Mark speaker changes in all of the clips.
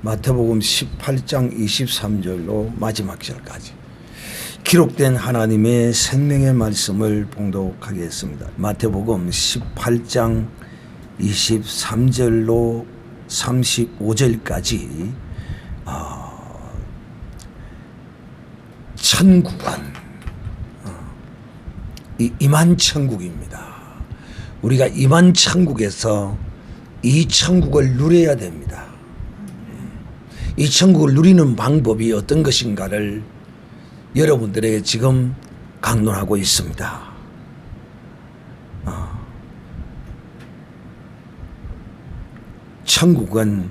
Speaker 1: 마태복음 18장 23절로 마지막 절까지 기록된 하나님의 생명의 말씀을 봉독하겠습니다. 마태복음 18장 23절로 35절까지 천국은 임한천국입니다. 우리가 임한천국에서 이 천국을 누려야 됩니다. 이 천국을 누리는 방법이 어떤 것인가를 여러분들에게 지금 강론하고 있습니다. 천국은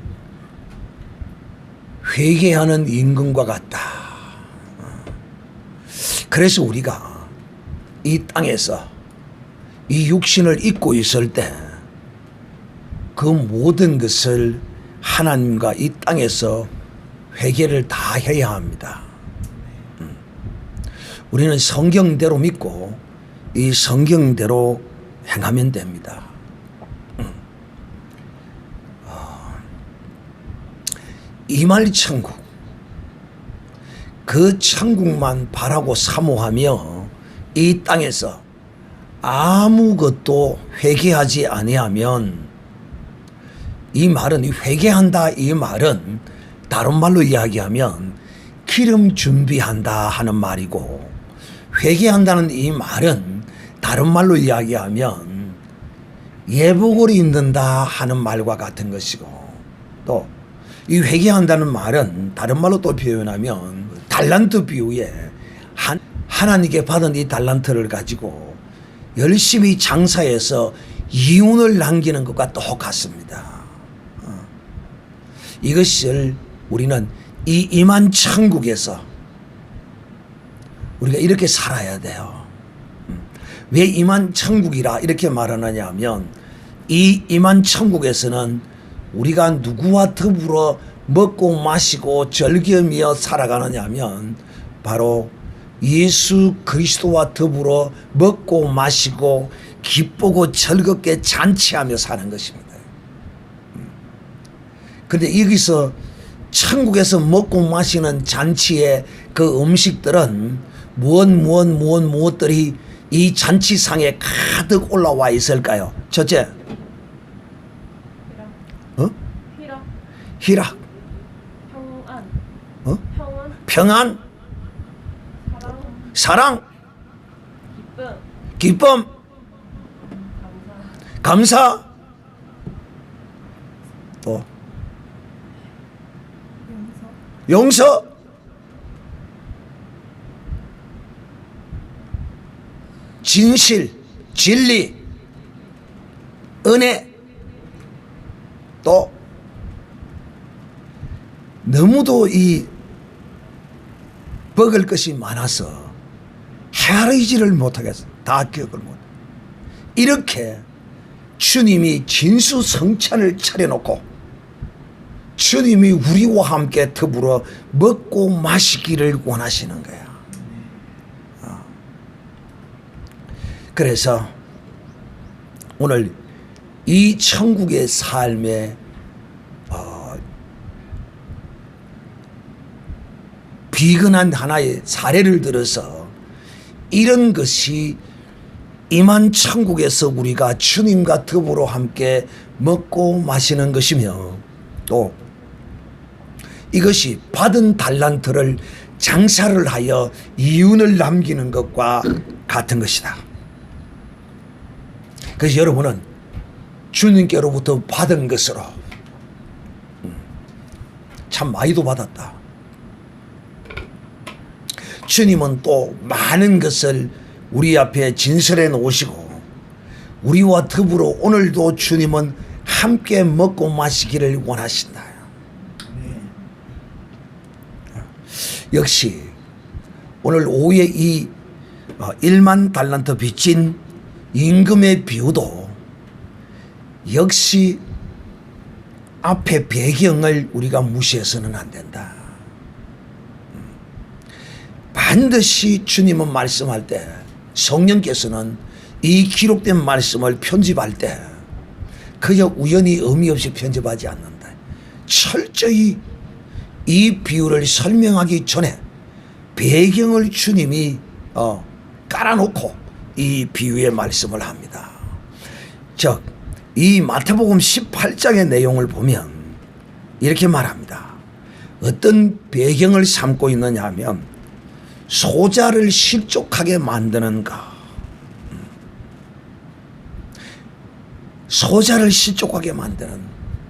Speaker 1: 회개하는 임금과 같다. 그래서 우리가 이 땅에서 이 육신을 입고 있을 때 그 모든 것을 하나님과 이 땅에서 회개를 다 해야 합니다. 우리는 성경대로 믿고 이 성경대로 행하면 됩니다. 이말천국, 그 천국만 바라고 사모하며 이 땅에서 아무것도 회개하지 아니하면, 이 말은, 이 회개한다 이 말은 다른 말로 이야기하면 기름 준비한다 하는 말이고, 회개한다는 이 말은 다른 말로 이야기하면 예복을 입는다 하는 말과 같은 것이고, 또 이 회개한다는 말은 다른 말로 또 표현하면 달란트 비유에 하나님께 받은 이 달란트를 가지고 열심히 장사해서 이윤을 남기는 것과 똑같습니다. 이것을 우리는 이 임한천국에서 우리가 이렇게 살아야 돼요. 왜 임한천국이라 이렇게 말하느냐 하면, 이 임한천국에서는 우리가 누구와 더불어 먹고 마시고 즐기며 살아가느냐 하면 바로 예수 그리스도와 더불어 먹고 마시고 기쁘고 즐겁게 잔치하며 사는 것입니다. 그런데 여기서 천국에서 먹고 마시는 잔치의 그 음식들은 무엇들이 이 잔치상에 가득 올라와 있을까요? 첫째, 희락, 평안, 사랑, 기쁨, 감사, 또 용서, 진실, 진리, 은혜, 또 너무도 이 먹을 것이 많아서 헤아리지를 못하겠어. 다 기억을 못. 이렇게 주님이 진수성찬을 차려놓고 주님이 우리와 함께 더불어 먹고 마시기를 원하시는 거야. 그래서 오늘 이 천국의 삶에 비근한 하나의 사례를 들어서 이런 것이 임한천국에서 우리가 주님과 더불어 함께 먹고 마시는 것이며, 또 이것이 받은 달란트를 장사를 하여 이윤을 남기는 것과 같은 것이다. 그래서 여러분은 주님께로부터 받은 것으로 참 많이도 받았다. 주님은 또 많은 것을 우리 앞에 진설해 놓으시고 우리와 더불어 오늘도 주님은 함께 먹고 마시기를 원하신다. 역시 오늘 오후에 이 1만 달란트 빚진 임금의 비유도 역시 앞에 배경을 우리가 무시해서는 안 된다. 반드시 주님은 말씀할 때, 성령께서는 이 기록된 말씀을 편집할 때 그저 우연히 의미 없이 편집하지 않는다. 철저히 이 비유를 설명하기 전에 배경을 주님이 깔아놓고 이 비유의 말씀을 합니다. 즉, 이 마태복음 18장의 내용을 보면 이렇게 말합니다. 어떤 배경을 삼고 있느냐 하면 소자를 실족하게 만드는 것. 소자를 실족하게 만드는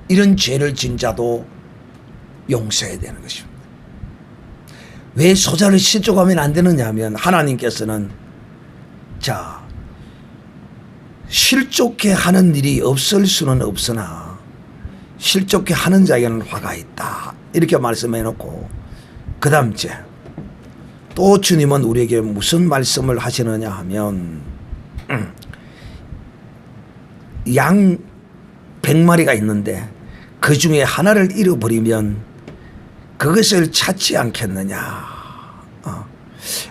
Speaker 1: 이런 죄를 진 자도 용서해야 되는 것입니다. 왜 소자를 실족하면 안 되느냐 하면 하나님께서는 실족해 하는 일이 없을 수는 없으나 실족해 하는 자에게는 화가 있다. 이렇게 말씀해 놓고 그 다음 또 주님은 우리에게 무슨 말씀을 하시느냐 하면 양 100마리가 있는데 그 중에 하나를 잃어버리면 그것을 찾지 않겠느냐.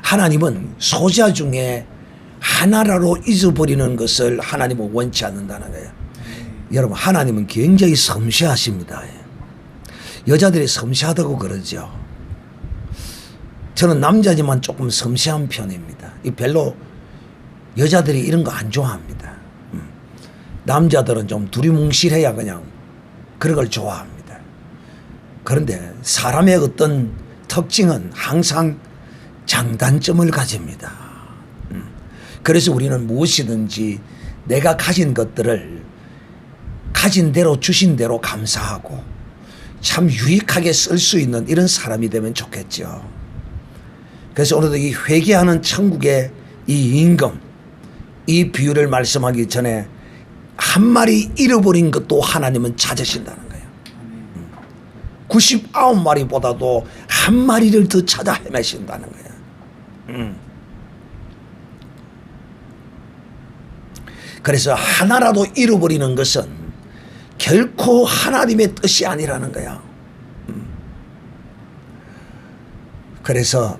Speaker 1: 하나님은 소자 중에 하나라도 잊어버리는 것을 하나님은 원치 않는다는 거예요. 여러분, 하나님은 굉장히 섬세하십니다. 여자들이 섬세하다고 그러죠. 저는 남자지만 조금 섬세한 편입니다. 별로 여자들이 이런 거 안 좋아합니다. 남자들은 좀 두리뭉실해야 그냥 그런 걸 좋아합니다. 그런데 사람의 어떤 특징은 항상 장단점을 가집니다. 그래서 우리는 무엇이든지 내가 가진 것들을 가진 대로 주신 대로 감사하고 참 유익하게 쓸 수 있는 이런 사람이 되면 좋겠죠. 그래서 오늘도 이 회개하는 천국의 이 임금, 이 비유를 말씀하기 전에 한 마리 잃어버린 것도 하나님은 찾으신다는 거예요. 99마리보다도 한 마리를 더 찾아 헤매신다는 거예요. 그래서 하나라도 잃어버리는 것은 결코 하나님의 뜻이 아니라는 거야. 그래서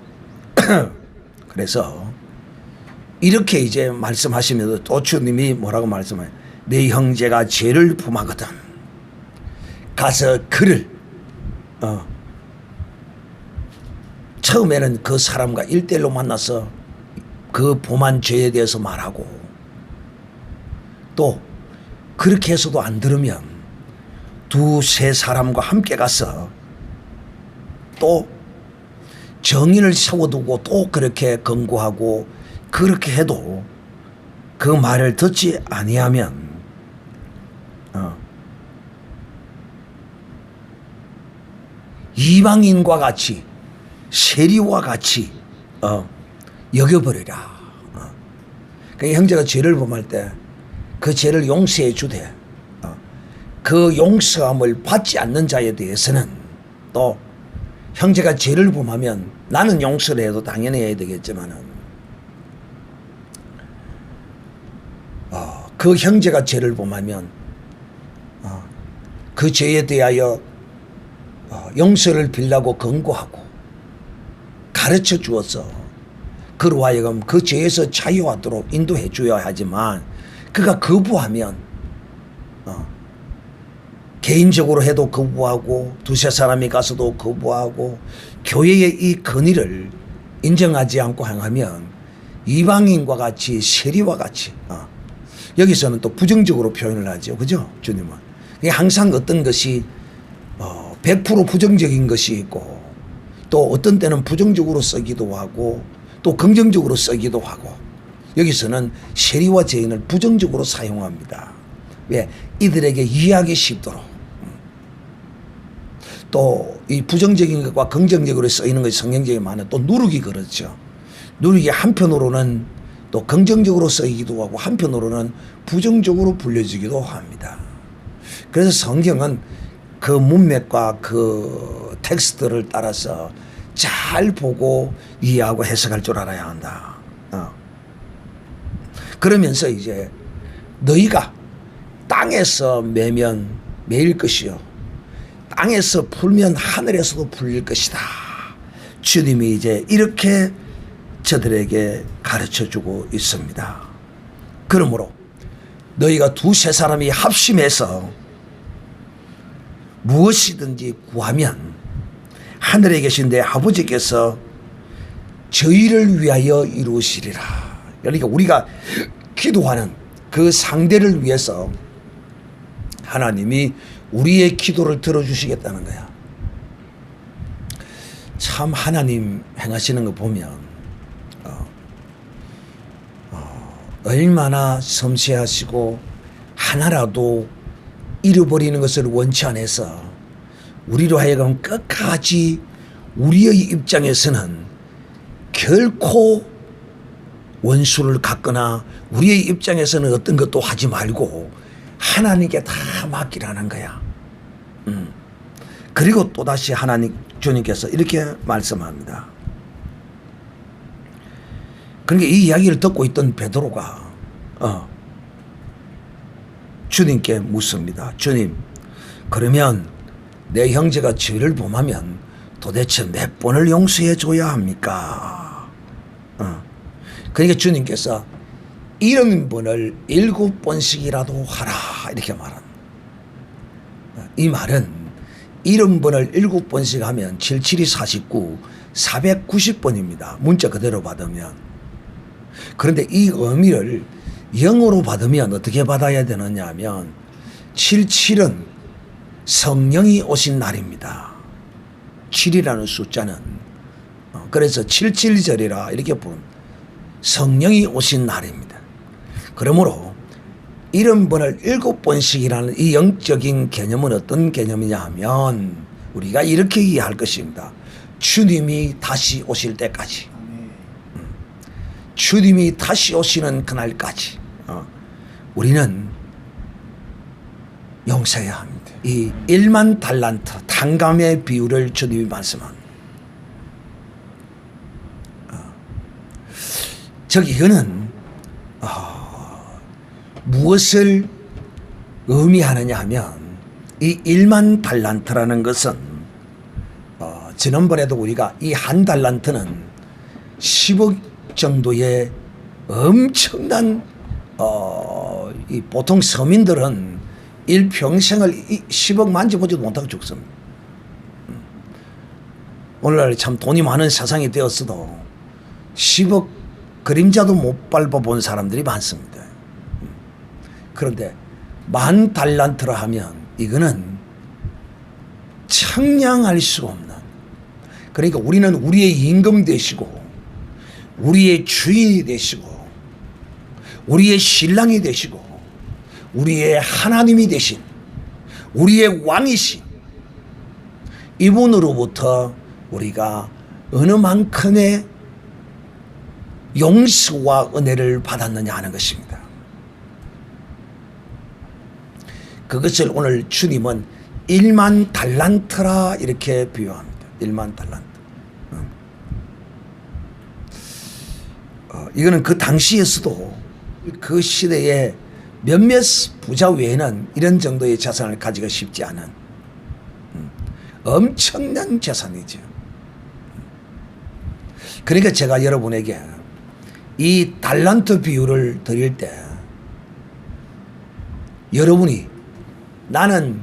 Speaker 1: 이렇게 이제 말씀하시면서 또 주님이 뭐라고 말씀해요? 네 형제가 죄를 범하거든 가서 그를 처음에는 그 사람과 1대1로 만나서 그 범한 죄에 대해서 말하고 또 그렇게 해서도 안 들으면 두세 사람과 함께 가서 또 정인을 세워두고 또 그렇게 권고하고 그렇게 해도 그 말을 듣지 아니하면 이방인과 같이 세리와 같이 여겨버리라. 그러니까 형제가 죄를 범할 때 그 죄를 용서해 주되 그 용서함을 받지 않는 자에 대해서는 또 형제가 죄를 범하면 나는 용서를 해도 당연히 해야 되겠지만은 그 형제가 죄를 범하면 그 죄에 대하여 용서를 빌라고 권고하고 가르쳐 주어서 그로 하여금 그 죄에서 자유하도록 인도해 줘야 하지만 그가 거부하면 개인적으로 해도 거부하고 두세 사람이 가서도 거부하고 교회의 이 건의를 인정하지 않고 행하면 이방인과 같이 세리와 같이 여기서는 또 부정적으로 표현을 하죠. 그죠? 주님은. 항상 어떤 것이 100% 부정적인 것이 있고 또 어떤 때는 부정적으로 쓰기도 하고 또 긍정적으로 쓰기도 하고 여기서는 세리와 죄인을 부정적으로 사용합니다. 왜? 이들에게 이해하기 쉽도록. 또 이 부정적인 것과 긍정적으로 쓰이는 것이 성경적인 많아요. 또 누룩이 그렇죠. 누룩이 한편으로는 또 긍정적으로 쓰이기도 하고 한편으로는 부정적으로 불려지기도 합니다. 그래서 성경은 그 문맥과 그 텍스트를 따라서 잘 보고 이해하고 해석할 줄 알아야 한다. 그러면서 이제 너희가 땅에서 매면 매일 것이요 땅에서 풀면 하늘에서도 풀릴 것이다. 주님이 이제 이렇게 저들에게 가르쳐주고 있습니다. 그러므로 너희가 두세 사람이 합심해서 무엇이든지 구하면 하늘에 계신 내 아버지께서 저희를 위하여 이루시리라. 그러니까 우리가 기도하는 그 상대를 위해서 하나님이 우리의 기도를 들어주시겠다는 거야. 참 하나님 행하시는 거 보면 얼마나 섬세하시고 하나라도 잃어버리는 것을 원치 않아서 우리로 하여금 끝까지 우리의 입장에서는 결코 원수를 갖거나 우리의 입장에서는 어떤 것도 하지 말고 하나님께 다 맡기라는 거야. 그리고 또다시 하나님 주님께서 이렇게 말씀합니다. 그러니까 이 이야기를 듣고 있던 베드로가 주님께 묻습니다. 주님, 그러면 내 형제가 죄를 범하면 도대체 몇 번을 용서해 줘야 합니까? 그러니까 주님께서 70번을 7번씩이라도 하라 이렇게 말한. 이 말은 70번을 7번씩 하면 77이 49, 490번입니다. 문자 그대로 받으면. 그런데 이 의미를 영어로 받으면 어떻게 받아야 되느냐 하면 77은 성령이 오신 날입니다. 7이라는 숫자는 그래서 77절이라 이렇게 부른 성령이 오신 날입니다. 그러므로 70번을 7번씩이라는 이 영적인 개념은 어떤 개념이냐 하면 우리가 이렇게 이해할 것입니다. 주님이 다시 오실 때까지, 주님이 다시 오시는 그날까지 우리는 용서해야 합니다. 이 1만 달란트 탕감의 비율을 주님이 말씀합니다. 즉 이거는 무엇을 의미하느냐 하면 이 1만 달란트라는 것은 지난번에도 우리가 이 한 달란트는 10억 정도의 엄청난 이 보통 서민들은 일평생을 10억 만져보지도 못하고 죽습니다. 오늘날 참 돈이 많은 세상이 되었어도 10억 그림자도 못 밟아본 사람들이 많습니다. 그런데 10,000달란트라 하면 이거는 청량할 수가 없는, 그러니까 우리는 우리의 임금 되시고 우리의 주인이 되시고 우리의 신랑이 되시고 우리의 하나님이 되신 우리의 왕이신 이분으로부터 우리가 어느 만큼의 용서와 은혜를 받았느냐 하는 것입니다. 그것을 오늘 주님은 1만 달란트라 이렇게 비유합니다. 1만 달란트. 이거는 그 당시에서도 그 시대에 몇몇 부자 외에는 이런 정도의 재산을 가지기가 쉽지 않은 엄청난 재산이죠. 그러니까 제가 여러분에게 이 달란트 비유를 드릴 때 여러분이 나는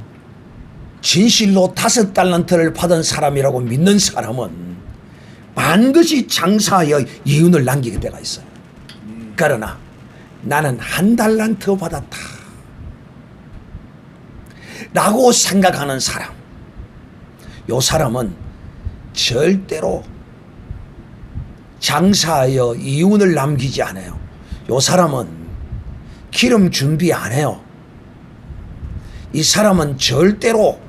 Speaker 1: 진실로 5달란트를 받은 사람이라고 믿는 사람은 반드시 장사하여 이윤을 남기게 때가 있어요. 그러나 나는 1달란트 받았다 라고 생각하는 사람, 요 사람은 절대로 장사하여 이윤을 남기지 않아요. 요 사람은 기름 준비 안 해요. 이 사람은 절대로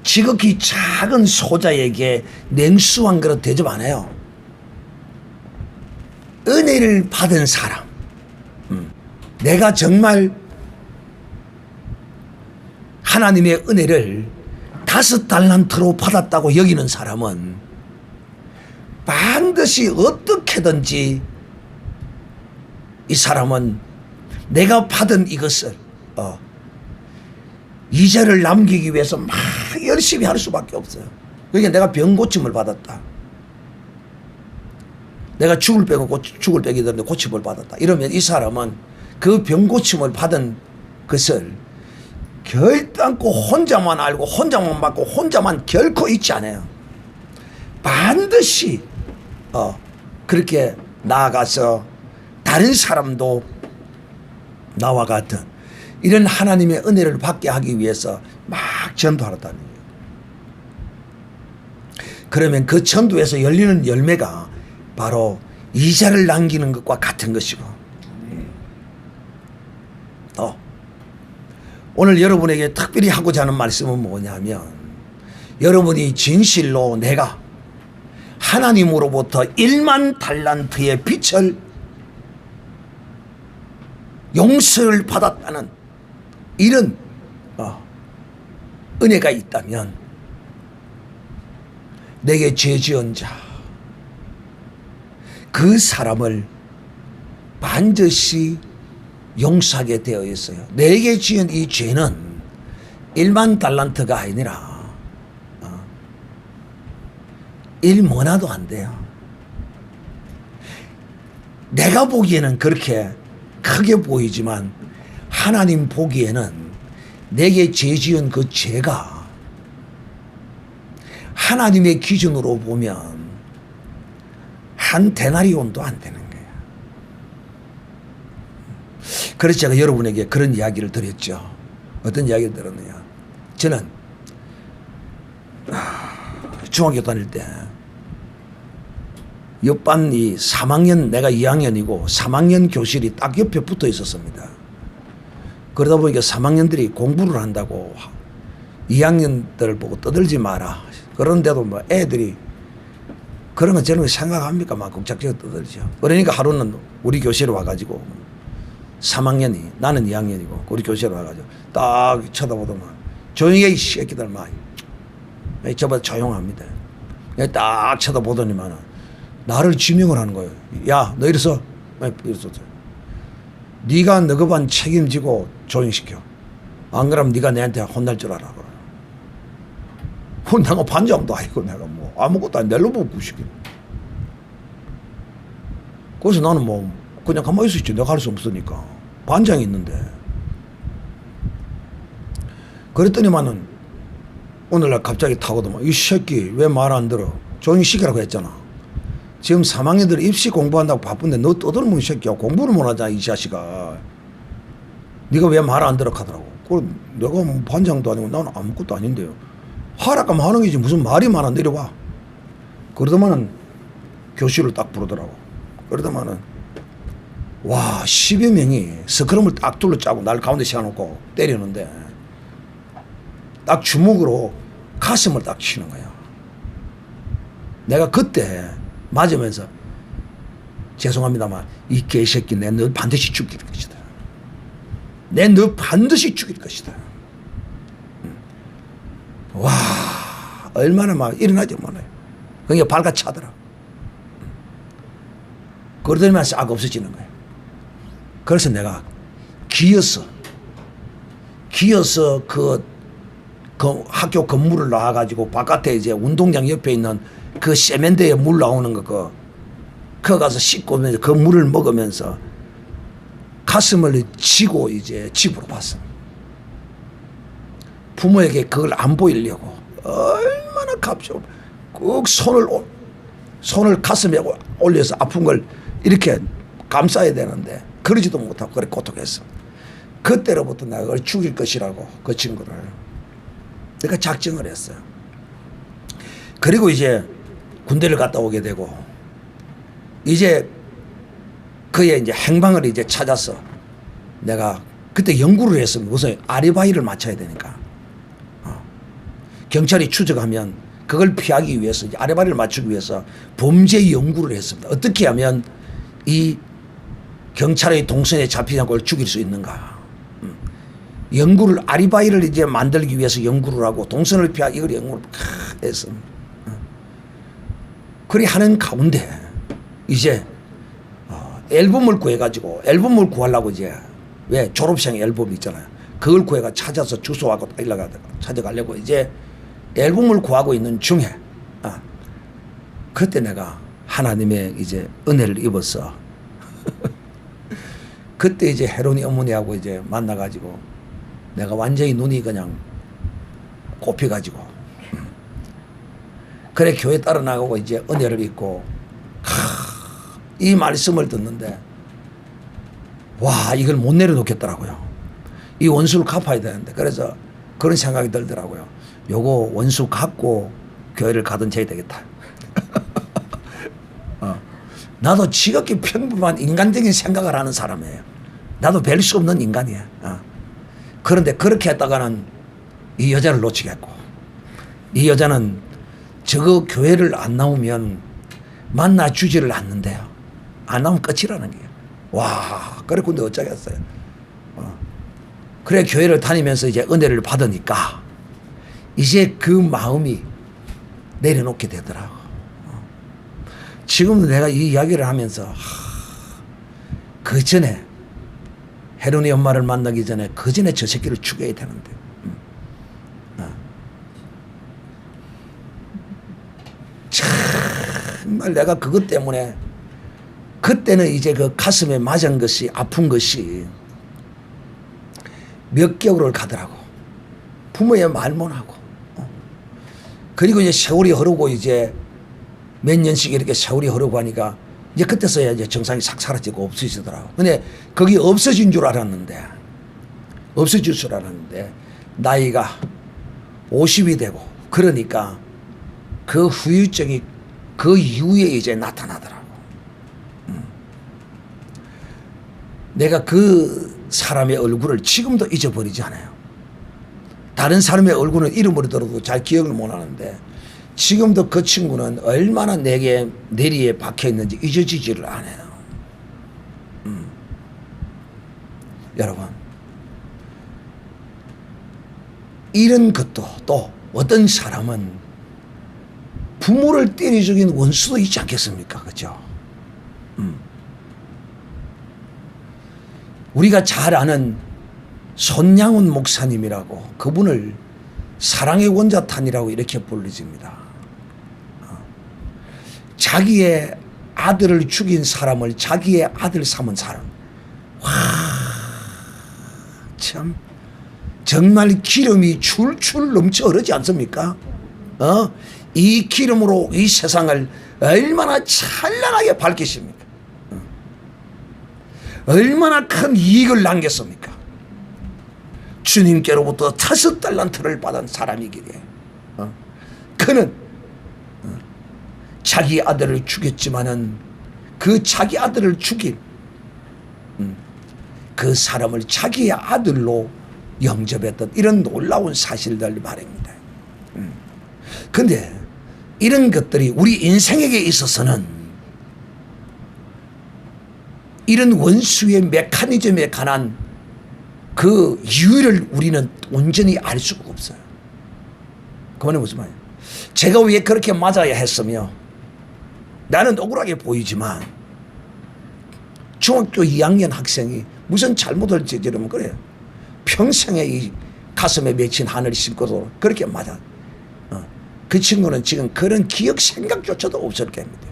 Speaker 1: 지극히 작은 소자에게 냉수 한 그릇 대접 안 해요. 은혜를 받은 사람, 내가 정말 하나님의 은혜를 5달란트로 받았다고 여기는 사람은 반드시 어떻게든지 이 사람은 내가 받은 이것을 이자를 남기기 위해서 막 열심히 할 수밖에 없어요. 그러니까 내가 병 고침을 받았다, 내가 죽을 병이 되는데 고침을 받았다 이러면 이 사람은 그 병 고침을 받은 것을 결단코 혼자만 알고 혼자만 받고 혼자만 결코 잊지 않아요. 반드시 그렇게 나아가서 다른 사람도 나와 같은 이런 하나님의 은혜를 받게 하기 위해서 막 전도하다는 거예요. 그러면 그 전도에서 열리는 열매가 바로 이자를 남기는 것과 같은 것이고, 또 오늘 여러분에게 특별히 하고자 하는 말씀은 뭐냐면, 여러분이 진실로 내가 하나님으로부터 1만 달란트의 빛을 용서를 받았다는 이런 은혜가 있다면, 내게 죄 지은 자 그 사람을 반드시 용서하게 되어 있어요. 내게 지은 이 죄는 1만 달란트가 아니라 1모나도 안 돼요. 내가 보기에는 그렇게 크게 보이지만 하나님 보기에는 내게 죄 지은 그 죄가 하나님의 기준으로 보면 한 데나리온도 안 되는 거예요. 그래서 제가 여러분에게 그런 이야기를 드렸죠. 어떤 이야기를 들었느냐. 저는 중학교 다닐 때 옆반 이 3학년, 내가 2학년이고 3학년 교실이 딱 옆에 붙어 있었습니다. 그러다 보니까 3학년들이 공부를 한다고 2학년들을 보고 떠들지 마라. 그런데도 뭐 애들이 그런 거 저런 거 생각합니까? 막 국작지어 떠들죠. 그러니까 하루는 우리 교실에 와가지고 3학년이, 나는 2학년이고 우리 교실에 와가지고 딱 쳐다보더만, 조용히 해 이 새끼들 막. 저보다 조용합니다. 딱 쳐다보더니만 나를 지명을 하는 거예요. 야, 너 이래서 네가 너그 반 책임지고 조용시켜. 안 그러면 네가 내한테 혼날 줄 알아. 내가 반장도 아니고 내가 뭐 아무것도 아니 낼로 보고 시키네. 그래서 나는 뭐 그냥 가만히 있었지. 내가 할 수 없으니까. 반장이 있는데. 그랬더니만은 오늘날 갑자기 타고도만, 이 새끼 왜 말 안 들어? 조용히 시키라고 했잖아. 지금 3학년들이 입시 공부한다고 바쁜데 너 떠들면 이 새끼야. 공부를 못하잖아 이 자식아. 네가 왜 말 안 들어 하더라고. 그래 내가 뭐 반장도 아니고 나는 아무것도 아닌데요. 하라까면 하는 게지 무슨 말이 많아. 내려와. 그러더만은 교실을 딱 부르더라고. 그러더만은 와 10여 명이 스크럼을 딱 둘러짜고 날 가운데 세워놓고 때리는데 딱 주먹으로 가슴을 딱 치는 거야. 내가 그때 맞으면서 죄송합니다만 이 개새끼 내 너 반드시 죽일 것이다. 내 너 반드시 죽일 것이다. 와 얼마나 막 일어나지 못해요. 그게 발가차더라. 그러더니만 싹 없어지는 거예요. 그래서 내가 기어서 그 학교 건물을 나와가지고 바깥에 이제 운동장 옆에 있는 그 세면대에 물 나오는 거 그거 가서 씻고 오면서 그 물을 먹으면서 가슴을 치고 이제 집으로 왔습니다. 부모에게 그걸 안 보이려고 얼마나 값져. 꼭 손을 가슴에 올려서 아픈 걸 이렇게 감싸야 되는데 그러지도 못하고 그래 고통했어. 그때로부터 내가 그걸 죽일 것이라고 그 친구를 내가 작정을 했어요. 그리고 이제 군대를 갔다 오게 되고 이제 그의 이제 행방을 이제 찾아서 내가 그때 연구를 했습니다. 우선 아리바이를 맞춰야 되니까. 경찰이 추적하면 그걸 피하기 위해서 이제 아리바이를 맞추기 위해서 범죄 연구를 했습니다. 어떻게 하면 이 경찰의 동선에 잡히지 않고 죽일 수 있는가. 연구를 아리바이를 이제 만들기 위해서 연구를 하고 동선을 피하기 이걸 연구를 했습니다. 그리 하는 가운데 이제 앨범을 구해가지고 앨범을 구하려고 이제 왜 졸업생 앨범 있잖아요. 그걸 구해가 찾아서 주소하고 찾아가려고 이제 앨범을 구하고 있는 중에 그때 내가 하나님의 이제 은혜를 입었어. 그때 이제 헤로니 어머니하고 이제 만나가지고 내가 완전히 눈이 그냥 꼽혀가지고 그래 교회 따라 나가고 이제 은혜를 입고 이 말씀을 듣는데 와 이걸 못 내려놓겠더라고요. 이 원수를 갚아야 되는데 그래서 그런 생각이 들더라고요. 요거 원수 갚고 교회를 가든지 해야 되겠다. 나도 지극히 평범한 인간적인 생각을 하는 사람이에요. 나도 별 수 없는 인간이야. 그런데 그렇게 했다가는 이 여자를 놓치겠고 이 여자는 저거 교회를 안 나오면 만나주지를 않는데요. 안 나오면 끝이라는 거예요. 와 그래 근데 어쩌겠어요. 그래 교회를 다니면서 이제 은혜를 받으니까 이제 그 마음이 내려놓게 되더라고. 지금도 내가 이 이야기를 하면서 그 전에 혜론이 엄마를 만나기 전에 그 전에 저 새끼를 죽여야 되는데 정말 내가 그것 때문에 그때는 이제 그 가슴에 맞은 것이 아픈 것이 몇 개월을 가더라고. 부모의 말 못 하고. 그리고 이제 세월이 흐르고 이제 몇 년씩 이렇게 세월이 흐르고 하니까 이제 그때서야 이제 정상이 싹 사라지고 없어지더라고. 근데 거기 없어진 줄 알았는데 나이가 50이 되고 그러니까 그 후유증이 그 이후에 이제 나타나더라고. 내가 그 사람의 얼굴을 지금도 잊어버리지 않아요. 다른 사람의 얼굴은 이름으로 들어도 잘 기억을 못 하는데 지금도 그 친구는 얼마나 내게 내리에 박혀 있는지 잊어지지를 않아요. 여러분 이런 것도 또 어떤 사람은 부모를 때려 죽인 원수도 있지 않겠습니까? 그죠? 우리가 잘 아는 손양훈 목사님이라고 그분을 사랑의 원자탄이라고 이렇게 불리집니다. 자기의 아들을 죽인 사람을 자기의 아들 삼은 사람. 와, 참 정말 기름이 줄줄 넘쳐 흐르지 않습니까? 이 기름으로 이 세상을 얼마나 찬란하게 밝히십니까? 얼마나 큰 이익을 남겼습니까? 주님께로부터 5달란트를 받은 사람이기에 그는 자기 아들을 죽였지만은 그 자기 아들을 죽인 그 사람을 자기의 아들로 영접했던 이런 놀라운 사실들 말입니다. 그런데 이런 것들이 우리 인생에게 있어서는 이런 원수의 메커니즘에 관한 그 이유를 우리는 온전히 알 수가 없어요. 그만해 무슨 말이에요? 제가 왜 그렇게 맞아야 했으며 나는 억울하게 보이지만 중학교 2학년 학생이 무슨 잘못을 저지르면 그래요. 평생에 이 가슴에 맺힌 하늘을 심고도 그렇게 맞아. 그 친구는 지금 그런 기억 생각조차도 없을 겁니다.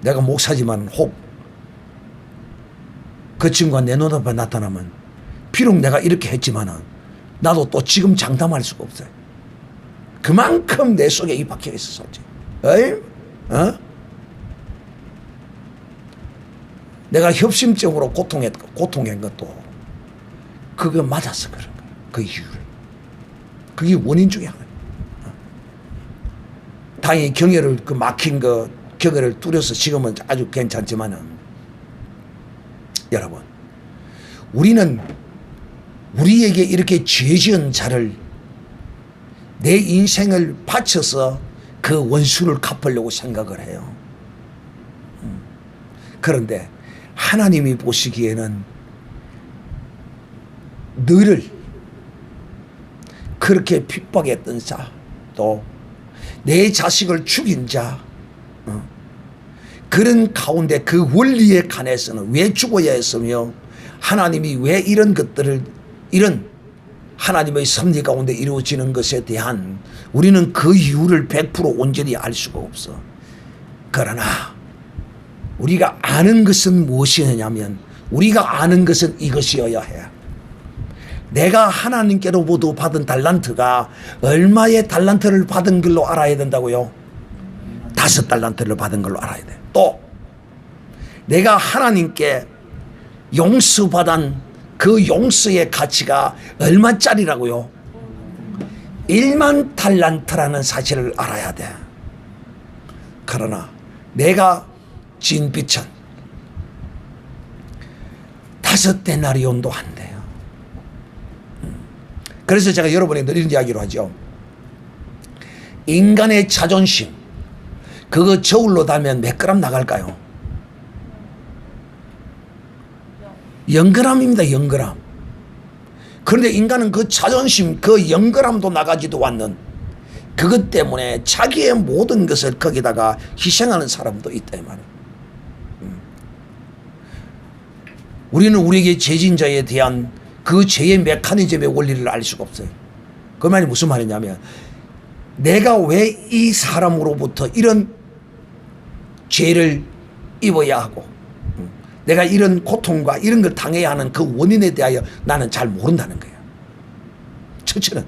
Speaker 1: 내가 목사지만 혹 그 친구가 내 눈앞에 나타나면 비록 내가 이렇게 했지만은 나도 또 지금 장담할 수가 없어요. 그만큼 내 속에 이 박혀 있었지. 내가 협심증으로 고통한 것도 그거 맞았어 그런 거야. 그 이유를. 그게 원인 중에 하나야. 다행히 경혈을 그 막힌 거 경혈을 뚫어서 지금은 아주 괜찮지만은 여러분 우리는 우리에게 이렇게 죄 지은 자를 내 인생을 바쳐서 그 원수를 갚으려고 생각을 해요. 그런데 하나님이 보시기에는 너를 그렇게 핍박했던 자, 또 내 자식을 죽인 자, 그런 가운데 그 원리에 관해서는 왜 죽어야 했으며 하나님이 왜 이런 것들을 이런 하나님의 섭리 가운데 이루어지는 것에 대한 우리는 그 이유를 100% 온전히 알 수가 없어. 그러나 우리가 아는 것은 무엇이냐면 우리가 아는 것은 이것이어야 해. 내가 하나님께로부터 받은 달란트가 얼마의 달란트를 받은 걸로 알아야 된다고요? 5달란트를 받은 걸로 알아야 돼. 또 내가 하나님께 용서받은 그 용서의 가치가 얼마짜리라고요? 1만 달란트라는 사실을 알아야 돼. 그러나 내가 진 빚은 5데나리온도 안 돼요. 그래서 제가 여러분에게 늘 이런 이야기로 하죠. 인간의 자존심, 그거 저울로 달면 몇 그램 나갈까요? 0g입니다. 0g. 그런데 인간은 그 자존심, 그 0g도 나가지도 않는 그것 때문에 자기의 모든 것을 거기다가 희생하는 사람도 있다 이 말이에요. 우리는 우리에게 죄진자에 대한 그 죄의 메커니즘의 원리를 알 수가 없어요. 그 말이 무슨 말이냐면 내가 왜 이 사람으로부터 이런 죄를 입어야 하고 내가 이런 고통과 이런 걸 당해야 하는 그 원인에 대하여 나는 잘 모른다는 거예요. 첫째는.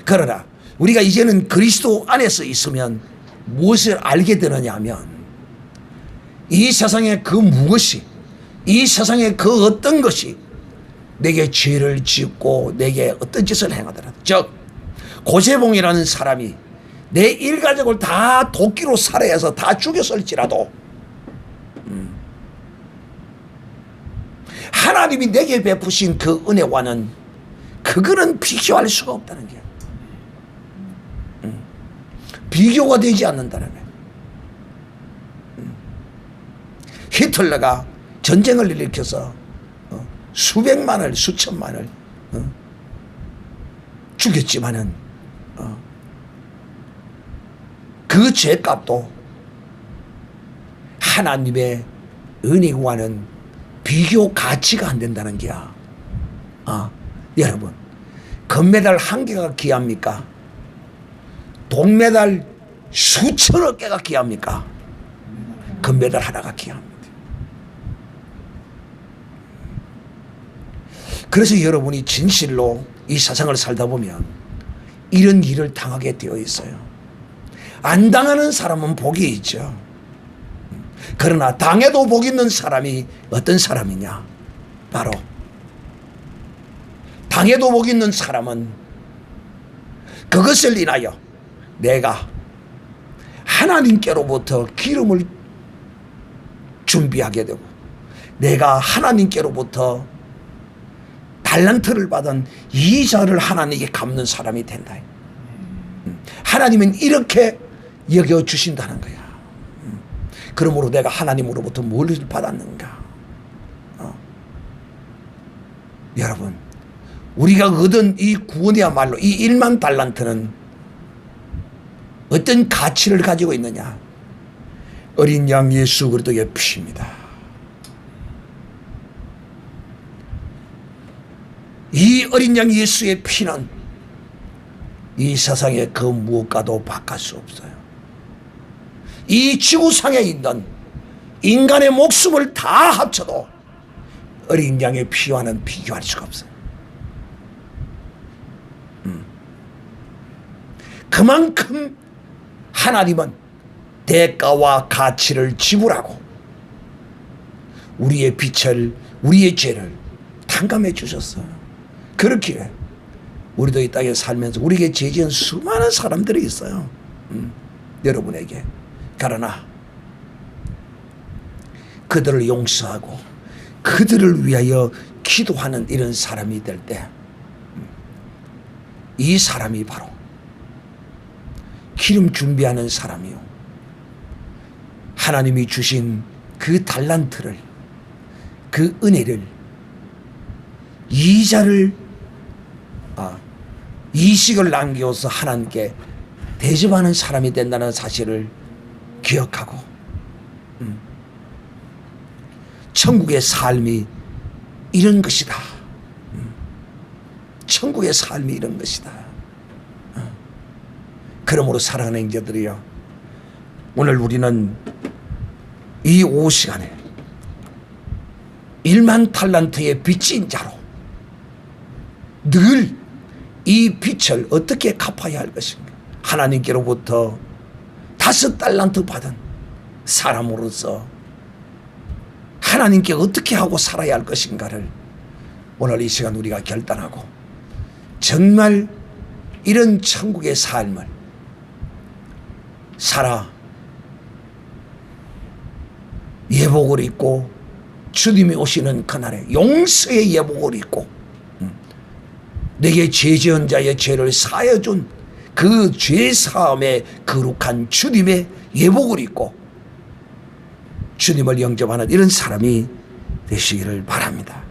Speaker 1: 그러나 우리가 이제는 그리스도 안에서 있으면 무엇을 알게 되느냐 하면 이 세상의 그 무엇이, 이 세상의 그 어떤 것이 내게 죄를 짓고 내게 어떤 짓을 행하더라도, 즉 고세봉이라는 사람이 내 일가족을 다 도끼로 살해해서 다 죽였을지라도 하나님이 내게 베푸신 그 은혜와는 그거는 비교할 수가 없다는 거예요. 비교가 되지 않는다는 거예요. 히틀러가 전쟁을 일으켜서 수백만을 수천만을 죽였지만은 그 죄값도 하나님의 은혜와는 비교 가치가 안 된다는 게야. 여러분, 금메달 1개가 귀합니까? 동메달 수천억 개가 귀합니까? 금메달 하나가 귀합니다. 그래서 여러분이 진실로 이 세상을 살다 보면 이런 일을 당하게 되어 있어요. 안 당하는 사람은 복이 있죠. 그러나 당해도 복 있는 사람이 어떤 사람이냐? 바로 당해도 복 있는 사람은 그것을 인하여 내가 하나님께로부터 기름을 준비하게 되고 내가 하나님께로부터 달란트를 받은 이자를 하나님께 갚는 사람이 된다. 하나님은 이렇게 여겨주신다는 거야. 그러므로 내가 하나님으로부터 뭘 받았는가? 여러분, 우리가 얻은 이 구원이야말로 이 1만 달란트는 어떤 가치를 가지고 있느냐? 어린 양 예수 그리스도의 피입니다. 이 어린 양 예수의 피는 이 세상의 그 무엇과도 바꿀 수 없어요. 이 지구상에 있는 인간의 목숨을 다 합쳐도 어린 양의 피와는 비교할 수가 없어요. 그만큼 하나님은 대가와 가치를 지불하고 우리의 빛을, 우리의 죄를 탕감해 주셨어요. 그렇기에 우리도 이 땅에 살면서 우리에게 죄 지은 수많은 사람들이 있어요. 여러분에게. 그러나 그들을 용서하고 그들을 위하여 기도하는 이런 사람이 될 때 이 사람이 바로 기름 준비하는 사람이요. 하나님이 주신 그 달란트를, 그 은혜를, 이자를, 이식을 남겨서 하나님께 대접하는 사람이 된다는 사실을 기억하고 천국의 삶이 이런 것이다. 천국의 삶이 이런 것이다. 그러므로 사랑하는 형제들이여, 오늘 우리는 이 오후 시간에 1만 탈란트의 빚진 자로 늘 이 빚을 어떻게 갚아야 할 것인가. 하나님께로부터 5달란트 받은 사람으로서 하나님께 어떻게 하고 살아야 할 것인가를 오늘 이 시간 우리가 결단하고 정말 이런 천국의 삶을 살아 예복을 입고 주님이 오시는 그날에 용서의 예복을 입고 내게 죄 지은 자의 죄를 사여준 그 죄사함의 거룩한 주님의 예복을 입고 주님을 영접하는 이런 사람이 되시기를 바랍니다.